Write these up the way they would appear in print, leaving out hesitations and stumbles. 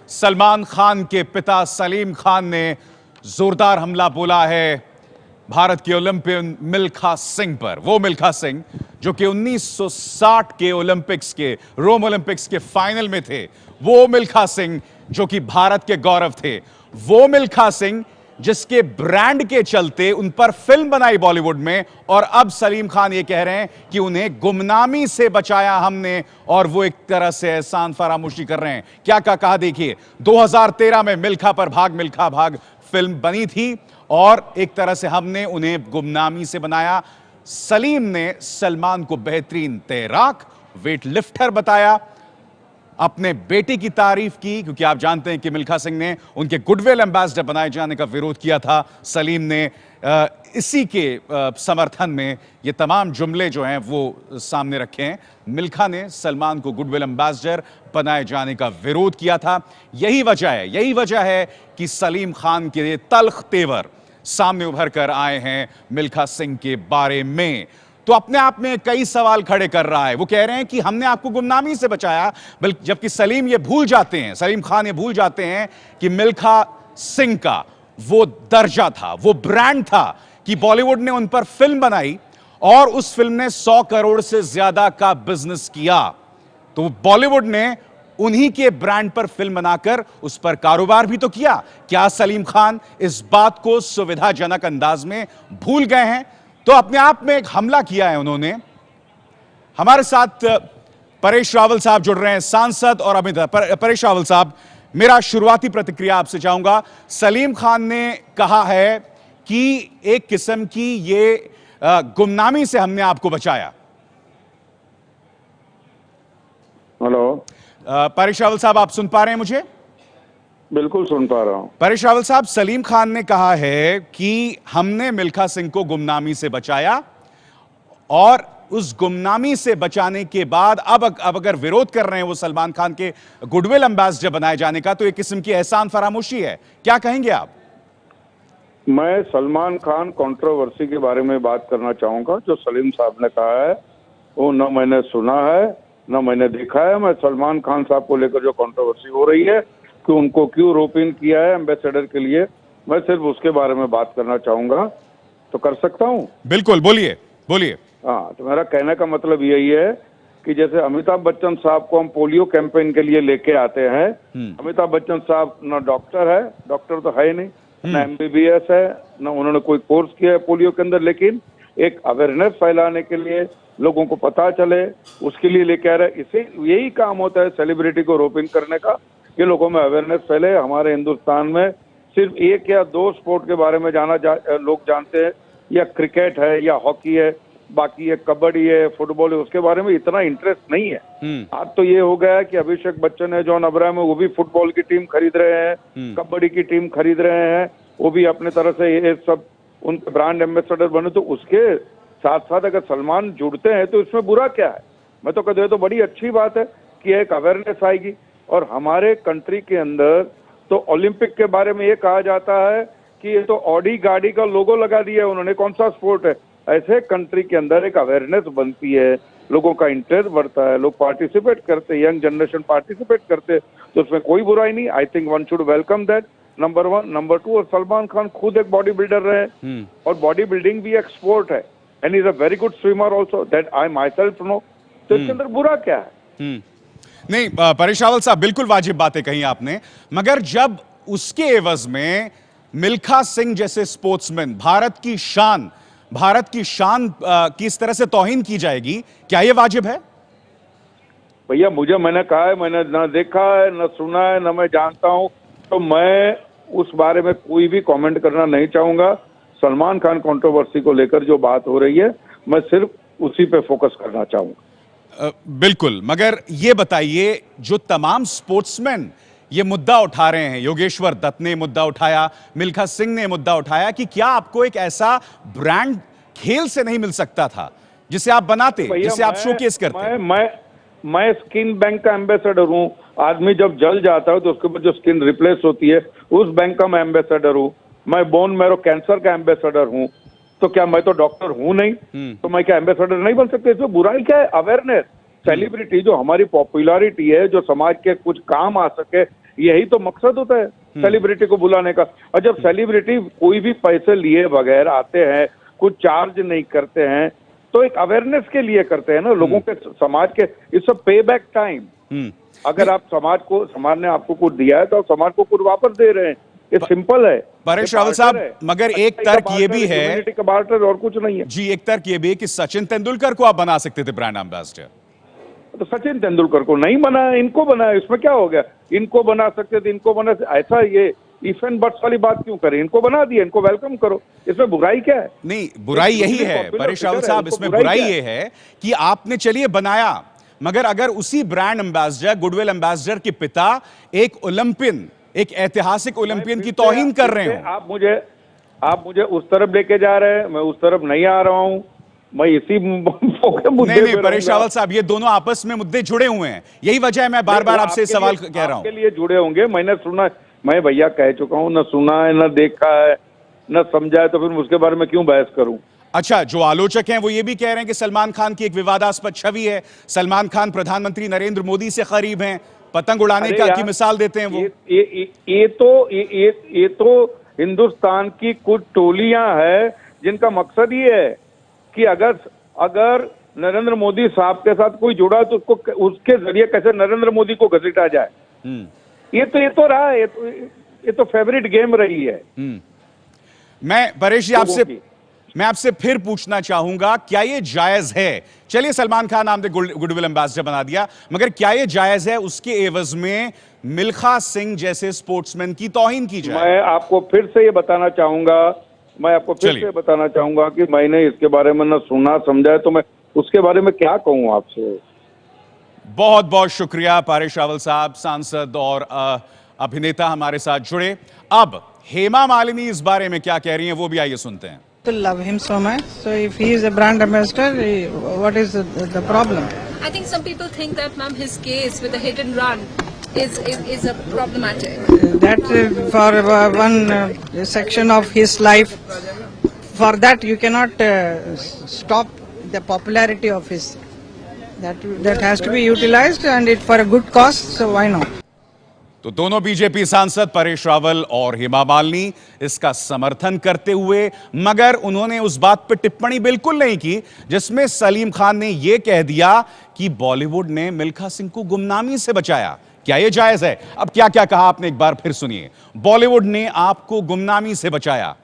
सलमान खान के पिता सलीम खान ने जोरदार हमला बोला है भारत के ओलंपियन मिल्खा सिंह पर। वो मिल्खा सिंह जो कि 1960 के ओलंपिक्स के रोम ओलंपिक्स के फाइनल में थे, वो मिल्खा सिंह जो कि भारत के गौरव थे, वो मिल्खा सिंह जिसके ब्रांड के चलते उन पर फिल्म बनाई बॉलीवुड में, और अब सलीम खान ये कह रहे हैं कि उन्हें गुमनामी से बचाया हमने, और वो एक तरह से एहसान फरामोशी कर रहे हैं। क्या कहा देखिए, 2013 में मिल्खा पर भाग मिल्खा भाग फिल्म बनी थी और एक तरह से हमने उन्हें गुमनामी से बनाया। सलीम ने सलमान को बेहतरीन तैराक, वेट लिफ्टर बताया, अपने बेटे की तारीफ की, क्योंकि आप जानते हैं कि मिल्खा सिंह ने उनके गुडविल एम्बेसडर बनाए जाने का विरोध किया था। सलीम ने इसी के समर्थन में ये तमाम जुमले जो हैं वो सामने रखे हैं। मिल्खा ने सलमान को गुडविल एम्बेसडर बनाए जाने का विरोध किया था। यही वजह है कि सलीम खान के तल्ख तेवर सामने उभर कर आए हैं मिल्खा सिंह के बारे में। तो अपने आप में कई सवाल खड़े कर रहा है। वो कह रहे हैं कि हमने आपको गुमनामी से बचाया, जबकि सलीम खान ये भूल जाते हैं कि मिल्खा सिंह का वो दर्जा था, वो ब्रांड था कि बॉलीवुड ने उन पर फिल्म बनाई और उस फिल्म ने 100 करोड़ से ज्यादा का बिजनेस किया। तो बॉलीवुड ने उन्हीं के ब्रांड पर फिल्म बनाकर उस पर कारोबार भी तो किया। क्या सलीम खान इस बात को सुविधाजनक अंदाज में भूल गए हैं? तो अपने आप में एक हमला किया है उन्होंने। हमारे साथ परेश रावल साहब जुड़ रहे हैं, सांसद और अभिनेता। परेश रावल साहब, मेरा शुरुआती प्रतिक्रिया आपसे चाहूंगा। सलीम खान ने कहा है कि एक किस्म की ये गुमनामी से हमने आपको बचाया। हेलो परेश रावल साहब, आप सुन पा रहे हैं मुझे? बिल्कुल सुन पा रहा हूं। परेश रावल साहब, सलीम खान ने कहा है कि हमने मिल्खा सिंह को गुमनामी से बचाया, और उस गुमनामी से बचाने के बाद अब अगर विरोध कर रहे हैं वो सलमान खान के गुडविल एम्बेसडर बनाए जाने का, तो एक किस्म की एहसान फरामोशी है। क्या कहेंगे आप? मैं सलमान खान कंट्रोवर्सी के बारे में बात करना चाहूंगा। जो सलीम साहब ने कहा है वो न मैंने सुना है न मैंने देखा है। मैं सलमान खान साहब को लेकर जो कंट्रोवर्सी हो रही है कि उनको क्यों रोप इन किया है एम्बेसडर के लिए, मैं सिर्फ उसके बारे में बात करना चाहूंगा। तो कर सकता हूं? बिल्कुल, बोलिए। हाँ, तो मेरा कहने का मतलब यही है कि जैसे अमिताभ बच्चन साहब को हम पोलियो कैंपेन के लिए लेके आते हैं। अमिताभ बच्चन साहब ना डॉक्टर है, डॉक्टर तो है नहीं, ना MBBS है, ना उन्होंने कोई कोर्स किया है पोलियो के अंदर, लेकिन एक अवेयरनेस फैलाने के लिए, लोगों को पता चले, उसके लिए लेके आ रहे। इसे यही काम होता है सेलिब्रिटी को रोपिंग करने का, कि लोगों में अवेयरनेस फैले। हमारे हिंदुस्तान में सिर्फ एक या दो स्पोर्ट के बारे में लोग जानते हैं, या क्रिकेट है या हॉकी है, बाकी ये कबड्डी है, फुटबॉल है, उसके बारे में इतना इंटरेस्ट नहीं है। आज तो ये हो गया है कि अभिषेक बच्चन है, जॉन अब्राहम है, वो भी फुटबॉल की टीम खरीद रहे हैं, कबड्डी की टीम खरीद रहे हैं, वो भी अपने तरह से ये सब उनके ब्रांड एम्बेसडर बने। तो उसके साथ साथ अगर सलमान जुड़ते हैं तो इसमें बुरा क्या है? मैं तो कहता हूं तो बड़ी अच्छी बात है कि एक अवेयरनेस आएगी। और हमारे कंट्री के अंदर तो ओलंपिक के बारे में ये कहा जाता है कि ये तो ऑडी गाड़ी का लोगो लगा दिया है उन्होंने, कौन सा स्पोर्ट है? ऐसे कंट्री के अंदर एक अवेयरनेस बनती है, लोगों का इंटरेस्ट बढ़ता है, लोग पार्टिसिपेट करते हैं, यंग जनरेशन पार्टिसिपेट करते हैं, तो उसमें कोई बुराई नहीं। I think one should welcome that, number 1। Number 2, और सलमान खान खुद एक बॉडी बिल्डर रहे, और बॉडी बिल्डिंग भी एक स्पोर्ट है, and is a very good swimmer also, that I myself know. तो इसके अंदर बुरा क्या है? नहीं, परेश रावल साहब, बिल्कुल वाजिब बातें कही आपने, मगर जब उसके एवज में मिल्खा सिंह जैसे स्पोर्ट्समैन, भारत की शान की इस तरह से तौहीन की जाएगी, क्या यह वाजिब है? भैया मैंने कहा है, मैंने न देखा है, न सुना है, न मैं जानता हूं, तो मैं उस बारे में कोई भी कमेंट करना नहीं चाहूंगा। सलमान खान कंट्रोवर्सी को लेकर जो बात हो रही है, मैं सिर्फ उसी पे फोकस करना चाहूंगा। बिल्कुल, मगर ये बताइए, जो तमाम स्पोर्ट्समैन ये मुद्दा उठा रहे हैं, योगेश्वर दत्त ने मुद्दा उठाया, मिल्खा सिंह ने मुद्दा उठाया कि क्या आपको एक ऐसा ब्रांड खेल से नहीं मिल सकता था जिसे आप बनाते, जिसे आप शोकेस करते? मैं स्किन बैंक का एम्बेसडर हूं। आदमी जब जल जाता है तो उसके ऊपर जो स्किन रिप्लेस होती है, उस बैंक का मैं एम्बेसडर हूं। मैं बोन मैरो कैंसर का एम्बेसडर हूं। तो क्या मैं तो डॉक्टर हूं नहीं? तो मैं क्या एम्बेसडर नहीं बन सकते? इसमें बुराई क्या है? अवेयरनेस, सेलिब्रिटी जो हमारी पॉपुलैरिटी है, जो समाज के कुछ काम आ सके, यही तो मकसद होता है सेलिब्रिटी को बुलाने का। और जब सेलिब्रिटी कोई भी पैसे लिए बगैर आते हैं, कुछ चार्ज नहीं करते हैं, तो एक अवेयरनेस के लिए करते हैं ना, लोगों के, समाज के। इट्स अ पे बैक टाइम। अगर आप समाज ने आपको कुछ दिया है तो आप समाज को कुछ वापस दे रहे हैं, ये सिंपल है। परेश रावल साहब, मगर एक तर्क ये भी है, ह्यूमैनिटी का बार्टर और कुछ नहीं है जी, एक तर्क ये भी है कि सचिन तेंदुलकर को आप बना सकते थे ब्रांड एम्बेसडर। तो सचिन तेंदुलकर को नहीं बनाया, इनको बनाया, इसमें क्या हो गया? इनको बना सकते थे, इनको बना, ऐसा ये इफ एंड बट्स वाली बात क्यों करें? इनको बना दिया, इनको वेलकम करो, इसमें बुराई क्या है? नहीं, बुराई यही है परेश रावल साहब, इसमें बुराई ये है कि आपने चलिए बनाया, मगर अगर उसी ब्रांड एम्बेसडर, गुडविल एम्बेसडर के पिता एक ओलंपियन, एक ऐतिहासिक ओलंपियन की तौहीन कर रहे हो। आप मुझे उस तरफ लेके जा रहे हैं, मैं उस तरफ नहीं आ रहा हूं, मैं इसी मुद्दे नहीं परेश रावल साहब, ये दोनों आपस में मुद्दे जुड़े हुए हैं, यही वजह है मैं बार बार आपसे सवाल कह रहा हूं। आपके लिए जुड़े होंगे, मैंने सुना, मैं भैया कह चुका हूं, न सुना है, न देखा है, न समझा है, तो फिर उसके बारे में क्यों बहस करूं? अच्छा, जो आलोचक हैं वो ये भी कह रहे हैं कि सलमान खान की एक विवादास्पद छवि है, सलमान खान प्रधानमंत्री नरेंद्र मोदी से करीब हैं, पतंग उड़ाने की मिसाल देते हैं वो। ये तो हिंदुस्तान की कुछ टोलियां हैं जिनका मकसद ये है कि अगर नरेंद्र मोदी साहब के साथ कोई जुड़ा तो उसके जरिए कैसे नरेंद्र मोदी को घसीटा जाए। ये तो रहा है, ये तो फेवरेट गेम रही है। मैं परेश जी मैं आपसे फिर पूछना चाहूंगा, क्या ये जायज है? चलिए, सलमान खान आपने गुडविल एम्बेसडर बना दिया, मगर क्या ये जायज है उसके एवज में मिल्खा सिंह जैसे स्पोर्ट्समैन की तौहीन की जाए? मैं आपको फिर से ये बताना चाहूंगा कि मैंने इसके बारे में न सुना समझा है, तो मैं उसके बारे में क्या कहूं आपसे। बहुत बहुत शुक्रिया परेश रावल साहब, सांसद और अभिनेता हमारे साथ जुड़े। अब हेमा मालिनी इस बारे में क्या कह रही हैं, वो भी आइए सुनते हैं। To love him so much. So if he is a brand ambassador, what is the problem? I think some people think that, ma'am, his case with the hit and run is a problematic. That for one section of his life, for that you cannot stop the popularity of his. That has to be utilized, and it for a good cause. So why not? तो दोनों BJP सांसद परेश रावल और हेमा मालिनी इसका समर्थन करते हुए, मगर उन्होंने उस बात पर टिप्पणी बिल्कुल नहीं की जिसमें सलीम खान ने यह कह दिया कि बॉलीवुड ने मिल्खा सिंह को गुमनामी से बचाया। क्या यह जायज है? अब क्या क्या कहा आपने, एक बार फिर सुनिए। बॉलीवुड ने आपको गुमनामी से बचाया।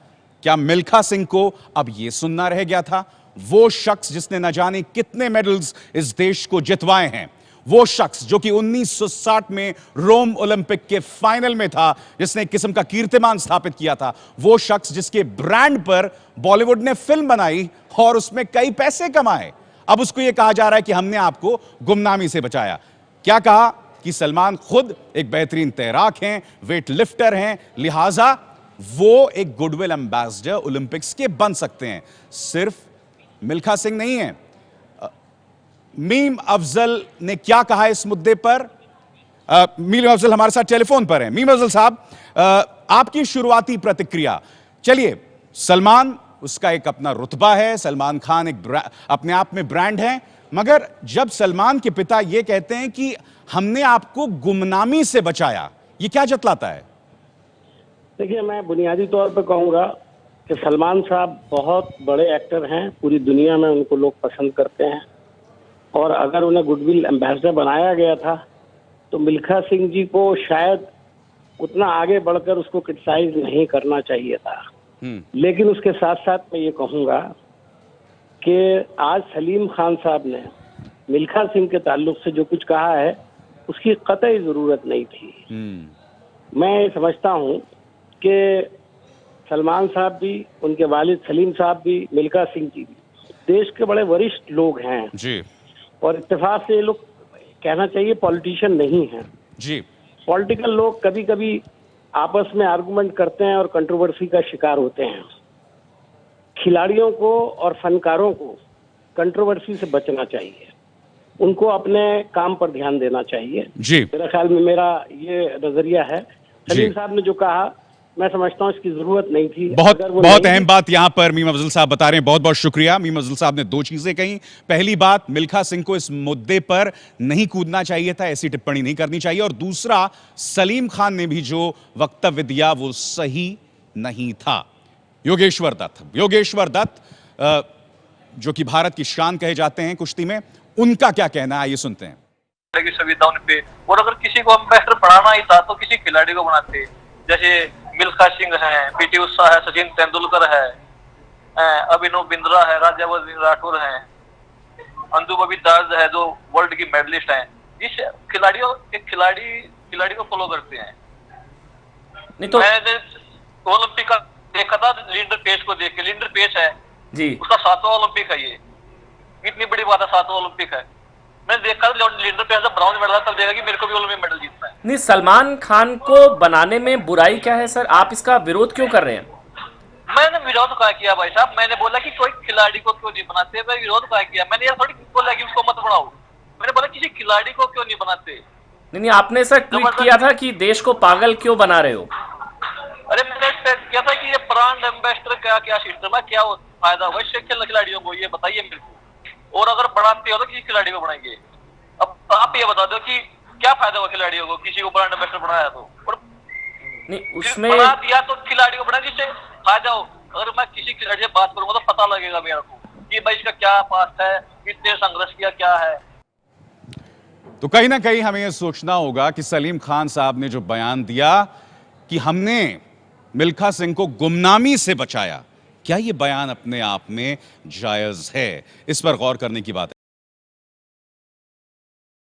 क्या मिल्खा सिंह को अब यह सुनना रह गया था? वो शख्स जिसने न जाने कितने मेडल्स इस देश को जितवाए हैं, वो शख्स जो कि 1960 में रोम ओलंपिक के फाइनल में था, जिसने एक किस्म का कीर्तिमान स्थापित किया था, वो शख्स जिसके ब्रांड पर बॉलीवुड ने फिल्म बनाई और उसमें कई पैसे कमाए, अब उसको यह कहा जा रहा है कि हमने आपको गुमनामी से बचाया। क्या कहा कि सलमान खुद एक बेहतरीन तैराक हैं, वेट लिफ्टर हैं, लिहाजा वो एक गुडविल एम्बेसडर ओलंपिक्स के बन सकते हैं। सिर्फ मिल्खा सिंह नहीं है। मीम अफजल ने क्या कहा इस मुद्दे पर? मीम अफजल हमारे साथ टेलीफोन पर हैं। मीम अफजल साहब, आपकी शुरुआती प्रतिक्रिया। चलिए, सलमान, उसका एक अपना रुतबा है, सलमान खान एक अपने आप में ब्रांड है, मगर जब सलमान के पिता यह कहते हैं कि हमने आपको गुमनामी से बचाया, यह क्या जतलाता है? देखिए, मैं बुनियादी तौर पर कहूंगा कि सलमान साहब बहुत बड़े एक्टर हैं, पूरी दुनिया में उनको लोग पसंद करते हैं, और अगर उन्हें गुडविल एम्बेसडर बनाया गया था तो मिल्खा सिंह जी को शायद उतना आगे बढ़कर उसको क्रिटिसाइज नहीं करना चाहिए था। लेकिन उसके साथ साथ मैं ये कहूँगा कि आज सलीम खान साहब ने मिल्खा सिंह के ताल्लुक से जो कुछ कहा है उसकी कतई ज़रूरत नहीं थी। मैं ये समझता हूँ कि सलमान साहब भी, उनके वालिद सलीम साहब भी, मिल्खा सिंह जी भी देश के बड़े वरिष्ठ लोग हैं जी, और इत्तेफाक से ये लोग कहना चाहिए पॉलिटिशियन नहीं हैं जी। पॉलिटिकल लोग कभी कभी आपस में आर्गुमेंट करते हैं और कंट्रोवर्सी का शिकार होते हैं। खिलाड़ियों को और फनकारों को कंट्रोवर्सी से बचना चाहिए, उनको अपने काम पर ध्यान देना चाहिए जी। मेरा ख्याल में मेरा ये नजरिया है। सलीम साहब ने जो कहा मैं समझता हूँ इसकी जरूरत नहीं थी। बहुत अगर वो बहुत नहीं- अहम बात यहां पर मीम अफजल साहब बता रहे हैं। बहुत बहुत शुक्रिया। मीम अफजल साहब ने दो चीजें कही। पहली बात, मिल्खा सिंह को इस मुद्दे पर नहीं कूदना चाहिए था, ऐसी टिप्पणी नहीं करनी चाहिए। और दूसरा, सलीम खान ने भी जो वक्तव्य दिया वो सही नहीं था। योगेश्वर दत्त जो कि भारत की शान कहे जाते हैं कुश्ती में, उनका क्या कहना है, आइए सुनते हैं। की सुविधा उन पे, और अगर किसी को एम्बेसडर बनाना ही था तो किसी खिलाड़ी को बनाते, जैसे मिल्खा सिंह है, पीटी उषा है, सचिन तेंदुलकर है, अभिनव बिंद्रा है, राज्यवर्धन राठौर है, अंजू बबी दास है जो वर्ल्ड की मेडलिस्ट हैं। जिस खिलाड़ी को फॉलो करते हैं। नहीं तो मैंने ओलंपिक का देखा था लिंडर पेस को देख के। लिंडर पेस है जी, उसका 7वां ओलंपिक है। ये इतनी बड़ी बात है, 7वां ओलंपिक है। मैंने देखा लिंडर पेस जब ब्राउन मेडल तब देखा कि मेरे को भी ओलंपिक मेडल जीतना है। नहीं, सलमान खान को बनाने में बुराई क्या है सर? आप इसका विरोध क्यों कर रहे हैं? मैंने विरोध कहा किया भाई साहब? मैंने बोला कि कोई खिलाड़ी को क्यों नहीं बनाते। मैं विरोध कहा किया? मैंने ये थोड़ी बोला कि उसको मत बनाओ। मैंने बोला किसी खिलाड़ी को क्यों नहीं बनाते। नहीं, आपने सर ट्वीट किया था कि देश को पागल क्यों बना रहे हो। अरे मैंने किया था कि ये ब्रांड एम्बेसडर क्या सिस्टम है, क्या फायदा हुआ इससे खिलाड़ियों को, ये बताइए मेरे को। और अगर बढ़ाते हो तो किसी खिलाड़ी को बनाएंगे। अब आप ये बता दो कि क्या फायदा हुआ खिलाड़ियों को, किसी को ब्रांड एम्बेसडर बनाया तो। और नहीं, उसमें बना दिया तो खिलाड़ी को बना, जिससे फायदा हो। अगर मैं किसी खिलाड़ी से बात करूंगा तो पता लगेगा मेरे को कि भाई इसका क्या पास्ट है, कितने संघर्ष किया, क्या है। तो कहीं ना कहीं हमें यह सोचना होगा कि सलीम खान साहब ने जो बयान दिया कि हमने मिल्खा सिंह को गुमनामी से बचाया, क्या यह बयान अपने आप में जायज है? इस पर गौर करने की बात है।